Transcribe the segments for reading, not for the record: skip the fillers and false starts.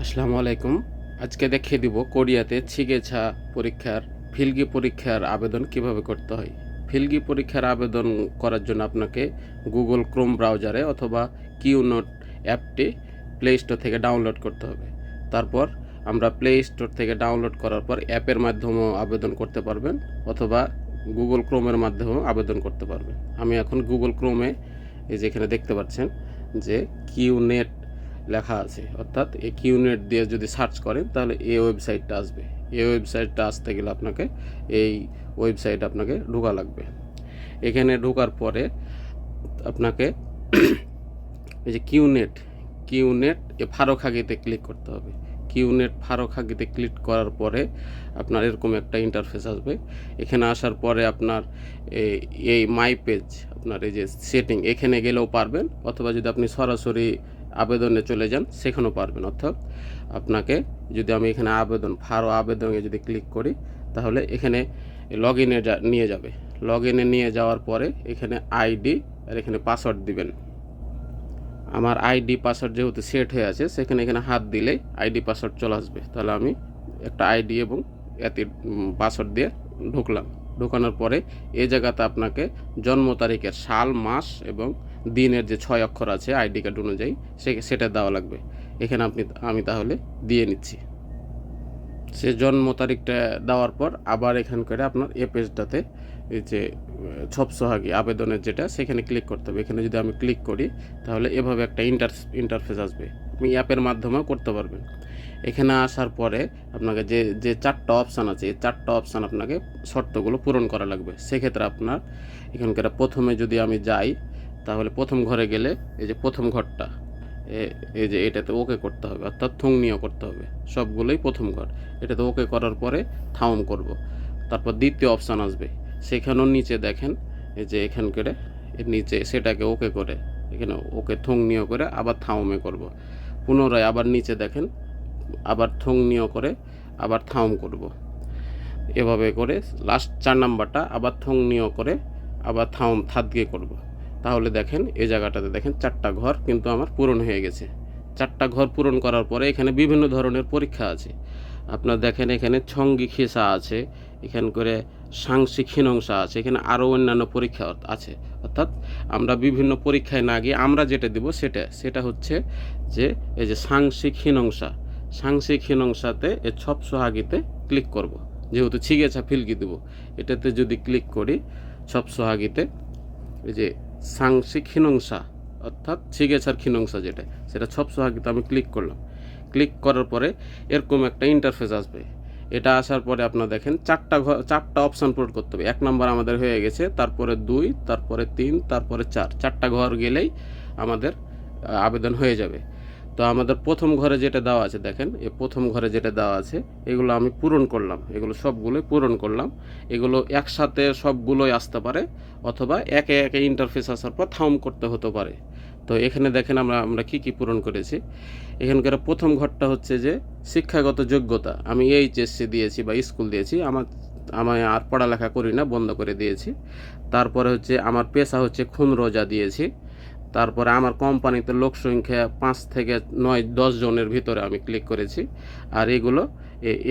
আসসালামু আলাইকুম। আজকে দেখিয়ে দিব কোরিয়াতে ছিগেছা পরীক্ষার ফিলগি পরীক্ষার আবেদন কিভাবে করতে হয়। ফিলগি পরীক্ষার আবেদন করার জন্য আপনাকে গুগল ক্রোম ব্রাউজারে অথবা কিউনোট অ্যাপটি প্লে স্টোর থেকে ডাউনলোড করতে হবে। তারপর আমরা প্লে স্টোর থেকে ডাউনলোড করার পর অ্যাপের মাধ্যমেও আবেদন করতে পারবেন অথবা গুগল ক্রোমের মাধ্যমেও আবেদন করতে পারবেন। আমি এখন গুগল ক্রোমে এই যে এখানে দেখতে পাচ্ছেন যে কিউনেট লেখা আছে, অর্থাৎ এই কিউনেট দিয়ে যদি সার্চ করেন তাহলে এই ওয়েবসাইটটা আসবে। এই ওয়েবসাইটটা আসতে গেলে আপনাকে এই ওয়েবসাইট আপনাকে ঢোকা লাগবে। এখানে ঢোকার পরে আপনাকে এই যে কিউনেট এ ফারুখাগিতে ক্লিক করতে হবে। কিউনেট ফারুখাগিতে ক্লিক করার পরে আপনার এরকম একটা ইন্টারফেস আসবে। এখানে আসার পরে আপনার এই মাই পেজ, আপনার এই যে সেটিং, এখানে গেলেও পারবেন, অথবা যদি আপনি সরাসরি আবেদনে চলে যান সেখানেও পারবেন। অর্থাৎ আপনাকে যদি আমি এখানে আবেদনে যদি ক্লিক করি তাহলে এখানে লগ ইনে নিয়ে যাবে। লগ ইনে নিয়ে যাওয়ার পরে এখানে আইডি আর এখানে পাসওয়ার্ড দিবেন। আমার আইডি পাসওয়ার্ড যেহেতু সেট হয়ে আছে সেখানে এখানে হাত দিলে আইডি পাসওয়ার্ড চলে আসবে। তাহলে আমি একটা আইডি এবং এতে পাসওয়ার্ড দিয়ে ঢোকানোর পরে এই জায়গাতে আপনাকে জন্ম তারিখের সাল, মাস এবং দিনের যে 6 অক্ষর আছে আইডি কার্ড অনুযায়ী সেটা দেওয়া লাগবে। এখানে আমি তাহলে দিয়ে নিচ্ছি। সে জন্ম তারিখটা দেওয়ার পর আবার এখান করে আপনার এ পেজটাতে এই যে ছবসহাগী আবেদনের যেটা, সেখানে ক্লিক করতে হবে। এখানে যদি আমি ক্লিক করি তাহলে এভাবে একটা ইন্টারফেস আসবে। আপনি অ্যাপের মাধ্যমেও করতে পারবেন। এখানে আসার পরে আপনাকে যে 4টা অপশান আছে, এই 4টা অপশান আপনাকে শর্তগুলো পূরণ করা লাগবে। সেক্ষেত্রে আপনার এখানকার প্রথমে যদি আমি যাই তাহলে প্রথম ঘরে গেলে এই যে প্রথম ঘরটা, এই যে এটাতে ওকে করতে হবে, অর্থাৎ থংনিও করতে হবে। সবগুলোই প্রথম ঘর, এটাতে ওকে করার পরে থাউম করব। তারপর দ্বিতীয় অপশান আসবে, সেখানেও নিচে দেখেন এই যে এখানকার নিচে সেটাকে ওকে করে এখানে ওকে থংনিও করে আবার থাউমে করব। পুনরায় আবার নিচে দেখেন আবার থংনিও করে আবার থাউম করব। এভাবে করে লাস্ট 4 নাম্বারটা আবার থংনিও করে আবার থাউম থাদগে করব। তাহলে দেখেন এই জায়গাটাতে দেখেন 4টা ঘর কিন্তু আমার পূরণ হয়ে গেছে। 4টা ঘর পূরণ করার পরে এখানে বিভিন্ন ধরনের পরীক্ষা আছে। আপনার দেখেন এখানে ছঙ্গি খিসা আছে, এখানে করে সাংসি খিনংসা আছে, এখানে আরও অন্যান্য পরীক্ষা আছে। অর্থাৎ আমরা বিভিন্ন পরীক্ষায় না গিয়ে আমরা যেটা দেব সেটা হচ্ছে যে এই যে সাংসি খিনংসাতে এই ছবসহাগিতে ক্লিক করব। যেহেতু ছিগেছা ফিলগি দেব, এটাতে যদি ক্লিক করি ছবসহাগিতে এই যে সাংসি খিনংসা, অর্থাৎ ছিগেছার খিনংসা যেটা, সেটা ছবসহাগিতে আমি ক্লিক করলাম। ক্লিক করার পরে এরকম একটা ইন্টারফেস আসবে। এটা আসার পরে আপনার দেখেন 4টা অপশান পূরণ করতে হবে। 1 নম্বর আমাদের হয়ে গেছে, তারপরে 2, তারপরে 3, তারপরে 4টা ঘর গেলেই আমাদের আবেদন হয়ে যাবে। তো আমাদের প্রথম ঘরে যেটা দেওয়া আছে দেখেন, এই প্রথম ঘরে যেটা দেওয়া আছে এগুলো আমি পূরণ করলাম, এগুলো সবগুলোই পূরণ করলাম। এগুলো একসাথে সবগুলোই আসতে পারে, অথবা একে একে ইন্টারফেস আসার পর থাউম করতে হতে পারে। তো এখানে দেখেন আমরা কি পূরণ করেছি। এখানকার প্রথম ঘরটা হচ্ছে যে শিক্ষাগত যোগ্যতা, আমি এইচএসসি দিয়েছি বা স্কুল দিয়েছি, আমি আর পড়ালেখা করি না, বন্ধ করে দিয়েছি। তারপরে হচ্ছে আমার পেশা হচ্ছে খুন রোজা দিয়েছি। তারপরে আমার কোম্পানিতে লোক সংখ্যা 5 থেকে 9-10 জনের ভিতরে আমি ক্লিক করেছি। আর এগুলো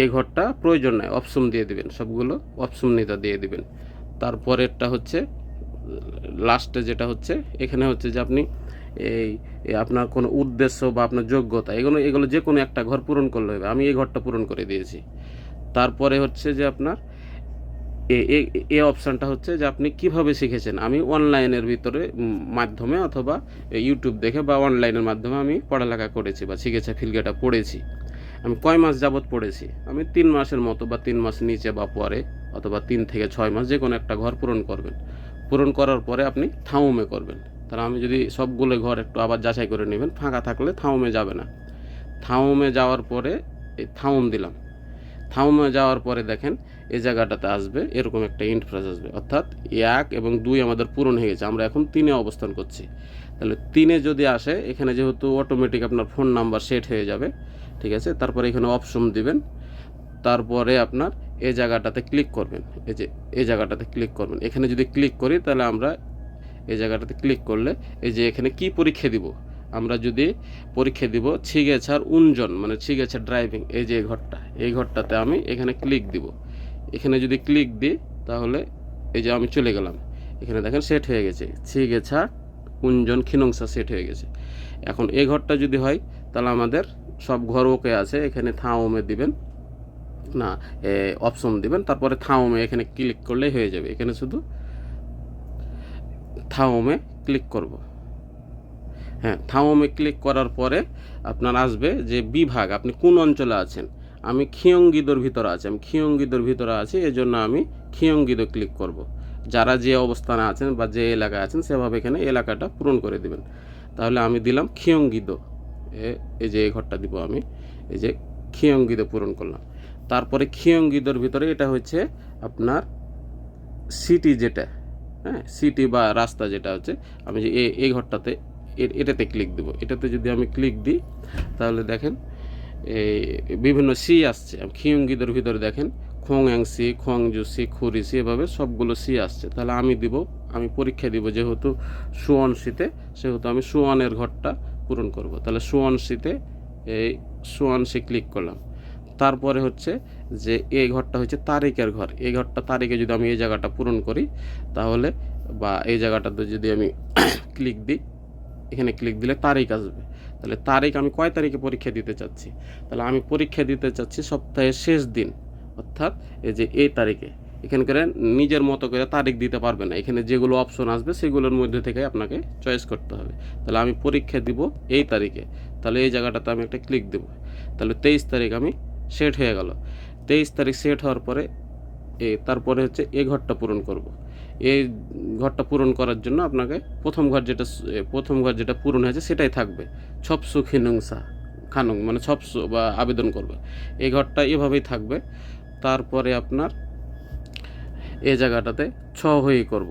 এই ঘরটা প্রয়োজন নাই, অপশন দিয়ে দিবেন, সবগুলো অপশন নিতে দিয়ে দিবেন। তারপরেরটা হচ্ছে লাস্টে যেটা হচ্ছে এখানে হচ্ছে যে আপনি এই আপনার কোনো উদ্দেশ্য বা আপনার যোগ্যতা, এগুলো যে কোনো একটা ঘর পূরণ করলে হবে। আমি এই ঘরটা পূরণ করে দিয়েছি। তারপরে হচ্ছে যে আপনার এই অপশানটা হচ্ছে যে আপনি কিভাবে শিখেছেন। আমি অনলাইনের ভিতরে মাধ্যমে অথবা ইউটিউব দেখে বা অনলাইনের মাধ্যমে আমি পড়ালেখা করেছি বা ছিগেছা ফিলগিটা পড়েছি। আমি কয় মাস যাবৎ পড়েছি, আমি 3 মাসের মতো বা 3 মাস নিচে বা পরে, অথবা 3 থেকে 6 মাস, যে কোনো একটা ঘর পূরণ করবেন। পূরণ করার পরে আপনি থাউমে করবেন। তাহলে আমি যদি সবগুলো ঘর একটু আবার যাচাই করে নেবেন, ফাঁকা থাকলে থাউমে যাবে না। থাউমে যাওয়ার পরে এই থাউম দিলাম। থাউমে যাওয়ার পরে দেখেন এই জায়গাটাতে আসবে এরকম একটা ইন্টারফেস আসবে, অর্থাৎ 1 এবং 2 আমাদের পূরণ হয়ে গেছে, আমরা এখন 3-এ অবস্থান করছি। তাহলে 3-এ যদি আসে, এখানে যেহেতু অটোমেটিক আপনার ফোন নাম্বার সেট হয়ে যাবে, ঠিক আছে। তারপরে এখানে অপশন দিবেন, তারপরে আপনার এই জায়গাটাতে ক্লিক করবেন, এই জায়গাটাতে ক্লিক করবেন। এখানে যদি ক্লিক করি তাহলে আমরা এই জায়গাটাতে ক্লিক করলে এই যে এখানে কি পরীক্ষা দিব, আমরা যদি পরীক্ষা দিব ছিগেছার উনজন মানে ছিগেছার ড্রাইভিং, এই যে ঘরটা, এই ঘরটাতে আমি এখানে ক্লিক দিব। এখানে যদি ক্লিক দিই তাহলে এই যে আমি চলে গেলাম, এখানে দেখেন সেট হয়ে গেছে ছিগেছা উনজন খিনংসা সেট হয়ে গেছে। এখন এই ঘরটা যদি হয় তাহলে আমাদের সব ঘর ওকে আছে, এখানে থাওমে দিবেন না অপশন দিবেন, তারপরে থাওমে এখানে ক্লিক করলেই হয়ে যাবে। এখানে শুধু থাওমে ক্লিক করব। হ্যাঁ, থাওমে ক্লিক করার পরে আপনার আসবে যে বিভাগ, আপনি কোন অঞ্চলে আছেন। আমি খিয়ংগিদোর ভিতরে আছি, আমি খিয়ংগিদোর ভিতরে আছি, এজন্য আমি খিয়ংগিদো ক্লিক করব। যারা যে অবস্থানে আছেন বা যে এলাকায় আছেন সেভাবে এখানে এলাকাটা পূরণ করে দিবেন। তাহলে আমি দিলাম খিয়ংগিদো, এই যে এই ঘরটা দিব আমি, এই যে খিয়ংগিদো পূরণ করলাম। তারপরে খিয়ংগিদোর ভিতরে এটা হচ্ছে আপনার সিটি যেটা, হ্যাঁ সিটি বা রাস্তা যেটা হচ্ছে, আমি যে এই ঘরটাতে এটাতে ক্লিক দেবো। এটাতে যদি আমি ক্লিক দিই তাহলে দেখেন এই বিভিন্ন সি আসছে। খিয়ংগিদোর ভিতরে দেখেন খোংয়াংসি, খোংজুসি, খুরিসি, এভাবে সবগুলো সি আসছে। তাহলে আমি পরীক্ষা দিব যেহেতু সুয়নসিতে, সেহেতু আমি সুয়নের ঘরটা পূরণ করব। তাহলে সুয়নসিতে এই সুয়নসি ক্লিক করলাম। তারপরে হচ্ছে যে এই ঘরটা হচ্ছে তারিখের ঘর, এই ঘরটা তারিখে যদি আমি এই জায়গাটা পূরণ করি তাহলে, বা এই জায়গাটাতে যদি আমি ক্লিক দিই, এখানে ক্লিক দিলে তারিখ আসবে। তাহলে তারিখ আমি কয় তারিখে পরীক্ষা দিতে চাচ্ছি, তাহলে আমি পরীক্ষা দিতে চাচ্ছি সপ্তাহের শেষ দিন, অর্থাৎ এই যে এই তারিখে। এখানে করে নিজের মতো করে তারিখ দিতে পারবে না, এখানে যেগুলো অপশন আসবে সেগুলোর মধ্যে থেকে আপনাকে চয়েস করতে হবে। তাহলে আমি পরীক্ষা দিব এই তারিখে, তাহলে এই জায়গাটাতে আমি একটা ক্লিক দেব। তাহলে 23 তারিখ আমি সেট হয়ে গেল। 23 তারিখ সেট হওয়ার পরে তারপরে হচ্ছে এই ঘরটা পূরণ করব। এই ঘরটা পূরণ করার জন্য আপনাকে প্রথম ঘর যেটা পূরণ হয়েছে সেটাই থাকবে, ছপসু খিনুংসা খানুং মানে ছপসু বা আবেদন করবে, এই ঘরটা এভাবেই থাকবে। তারপরে আপনার এই জায়গাটাতে ছ হই করব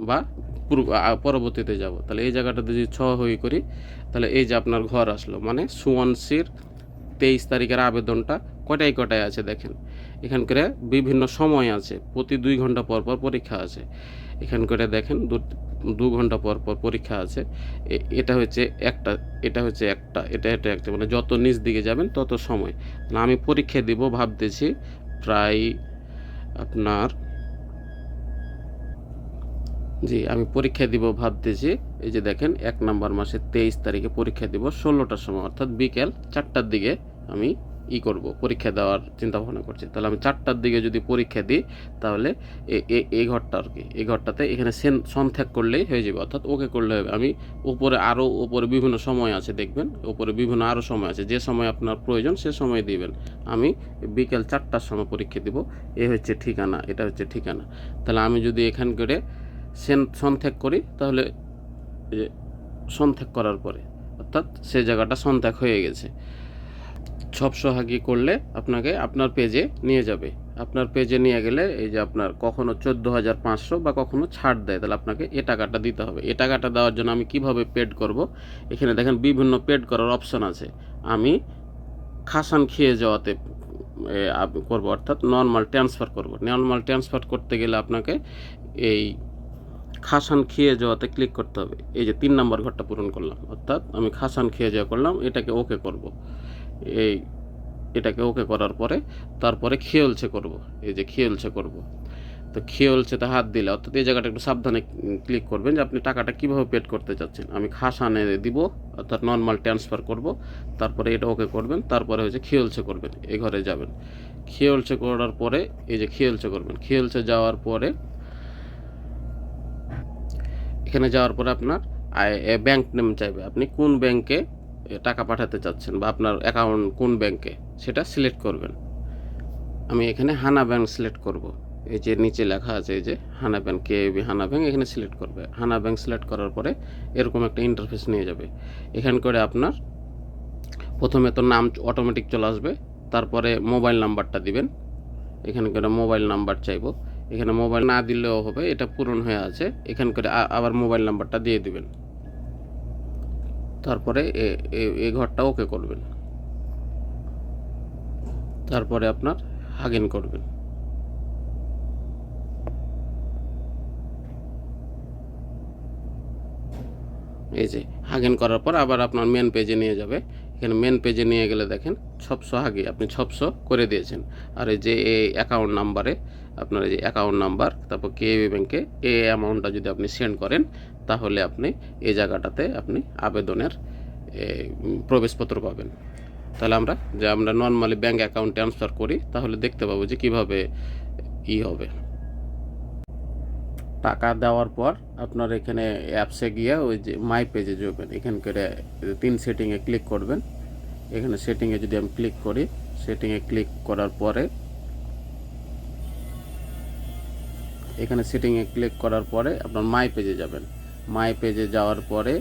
বা পরবর্তীতে যাব। তাহলে এই জায়গাটাতে যদি ছ হই করি তাহলে এই যে আপনার ঘর আসলো, মানে সুয়নসির 23 তারিখের আবেদনটা কটায় আছে দেখেন। এখান করে বিভিন্ন সময় আছে, প্রতি 2 ঘন্টা পর পর পরীক্ষা আছে। এখান করে দেখেন 2 ঘন্টা পর পর পরীক্ষা আছে। এটা হচ্ছে একটা, এটা হচ্ছে একটা, এটা একটা, মানে যত নিচ দিকে যাবেন তত সময়। আমি পরীক্ষা দিব ভাবতেছি প্রায় আপনার, আমি পরীক্ষা দিব ভাবতেছি এই যে দেখেন 1 নম্বর মাসের 23 তারিখে পরীক্ষা দিব 16টার সময়, অর্থাৎ বিকেল 4টার দিকে আমি করব, পরীক্ষা দেওয়ার চিন্তা ভাবনা করছি। তাহলে আমি 4টার দিকে যদি পরীক্ষা দিই তাহলে এই ঘরটা আর কি, এই ঘরটাতে এখানে সন্ত্যাগ করলেই হয়ে যাবে, অর্থাৎ ওকে করলে হবে। আমি উপরে বিভিন্ন সময় আছে দেখবেন, উপরে বিভিন্ন আরও সময় আছে, যে সময় আপনার প্রয়োজন সে সময় দিবেন। আমি বিকেল 4টার সময় পরীক্ষা দিব। হচ্ছে ঠিকানা, এটা হচ্ছে ঠিকানা। তাহলে আমি যদি এখান করে সন্ত্যাগ করি তাহলে সন্ত্যাগ করার পরে, অর্থাৎ সে জায়গাটা সন্ত্যাগ হয়ে গেছে। ছপসহাগি করলে আপনাকে আপনার পেজে নিয়ে যাবে। আপনার পেজে নিয়ে গেলে এই যে আপনার কখনো 14,500 বা কখনো ছাড় দেয়, তাহলে আপনাকে এ টাকাটা দিতে হবে। এ টাকাটা দেওয়ার জন্য আমি কিভাবে পেড করব, এখানে দেখেন বিভিন্ন পেড করার অপশন আছে। আমি খাসান খেয়ে যাওয়াতে করব, অর্থাৎ নর্মাল ট্রান্সফার করব। নর্মাল ট্রান্সফার করতে গেলে আপনাকে এই খাসান খেয়ে যাওয়াতে ক্লিক করতে হবে। এই যে 3 নম্বর ঘরটা পূরণ করলাম, অর্থাৎ আমি খাসান খেয়ে যাওয়া করলাম, এটাকে ওকে করব। এটাকে ওকে করার পরে তারপরে খেয়েলছে করব, এই যে খেয়েলছে করব। তো খেয়েলছেতে হাত দিলে, অর্থাৎ এই জায়গাটা একটু সাবধানে ক্লিক করবেন যে আপনি টাকাটা কীভাবে পেড করতে চাচ্ছেন। আমি খাসানে দিব, অর্থাৎ নর্মাল ট্রান্সফার করব, তারপরে এটা ওকে করবেন, তারপরে হচ্ছে খেয়েলছে করবেন, এই ঘরে যাবেন। খেয়েলছে করার পরে এই যে খেয়েলছে করবেন, খেয়েলছে যাওয়ার পরে এখানে যাওয়ার পরে আপনার ব্যাংক নেম চাইবে, আপনি কোন ব্যাংকে টাকা পাঠাতে চাচ্ছেন বা আপনার অ্যাকাউন্ট কোন ব্যাংকে সেটা সিলেক্ট করবেন। আমি এখানে হানা ব্যাংক সিলেক্ট করব। এই যে নিচে লেখা আছে এই যে হানা ব্যাংক, কেবি হানা ব্যাংক, এখানে সিলেক্ট করবে। হানা ব্যাংক সিলেক্ট করার পরে এরকম একটা ইন্টারফেস নিয়ে যাবে। এখান করে আপনার প্রথমে তো নাম অটোমেটিক চলে আসবে, তারপরে মোবাইল নাম্বারটা দিবেন। এখানে করে মোবাইল নাম্বার চাইবো, এখানে মোবাইল না দিলেও হবে, এটা পূরণ হয়ে আছে। এখান করে আবার মোবাইল নাম্বারটা দিয়ে দিবেন, তারপরে এই ঘরটা ওকে করবেন, তারপরে আপনার হাগিন করবেন। এই যে হাগিন করার পর আবার আপনার মেন পেজে নিয়ে যাবে। এখানে মেন পেজে নিয়ে গেলে দেখেন 600 হাগি আপনি 600 করে দিয়েছেন। আর এই যে এই অ্যাকাউন্ট নাম্বারে আপনার এই যে অ্যাকাউন্ট নাম্বার, তারপর কেবি ব্যাংকে এই অ্যামাউন্টটা যদি আপনি সেন্ড করেন, তাহলে আপনি এই জায়গাটাতে আপনি আবেদনের প্রবেশপত্র পাবেন। তাহলে আমরা নর্মালি ব্যাঙ্ক অ্যাকাউন্ট ট্রান্সফার করি, তাহলে দেখতে পাবো যে কীভাবে হবে। টাকা দেওয়ার পর আপনার এখানে অ্যাপসে গিয়ে ওই যে মাই পেজে যাবেন, এখানকার 3 সেটিংয়ে ক্লিক করবেন। এখানে সেটিংয়ে যদি আমি ক্লিক করি, সেটিংয়ে ক্লিক করার পরে এখানে সেটিংয়ে ক্লিক করার পরে আপনার মাই পেজে যাবেন। মাই পেজে যাওয়ার পরে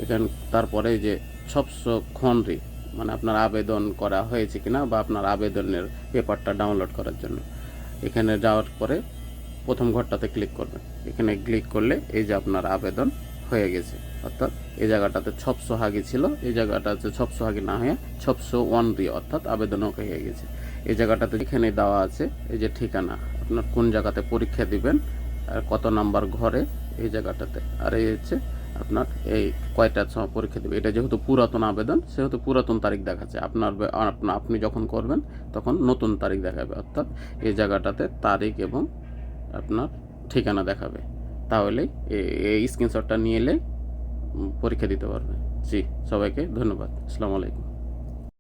এখানে তারপরে যে 600 খনরি মানে আপনার আবেদন করা হয়েছে কিনা বা আপনার আবেদনের পেপারটা ডাউনলোড করার জন্য এখানে যাওয়ার পরে প্রথম ঘরটাতে ক্লিক করবেন। এখানে ক্লিক করলে এই যে আপনার আবেদন হয়ে গেছে, অর্থাৎ এই জায়গাটাতে 600 হাগি ছিল, এই জায়গাটাতে 600 হাগি না হয়ে 601 রি অর্থাৎ আবেদনও হয়ে গেছে। এই জায়গাটাতে এখানে দেওয়া আছে এই যে ঠিকানা, আপনার কোন জায়গাতে পরীক্ষা দিবেন আর কত নাম্বার ঘরে এই জায়গাটাতে, আর এই হচ্ছে আপনার এই কয়টার সময় পরীক্ষা দেবে। এটা যেহেতু পুরাতন আবেদন সেহেতু পুরাতন তারিখ দেখাচ্ছে, আপনি যখন করবেন তখন নতুন তারিখ দেখাবে, অর্থাৎ এই জায়গাটাতে তারিখ এবং আপনার ঠিকানা দেখাবে। তাহলেই এই স্ক্রিনশটটা নিয়ে এলে পরীক্ষা দিতে পারবে। জি, সবাইকে ধন্যবাদ। আসসালামু আলাইকুম।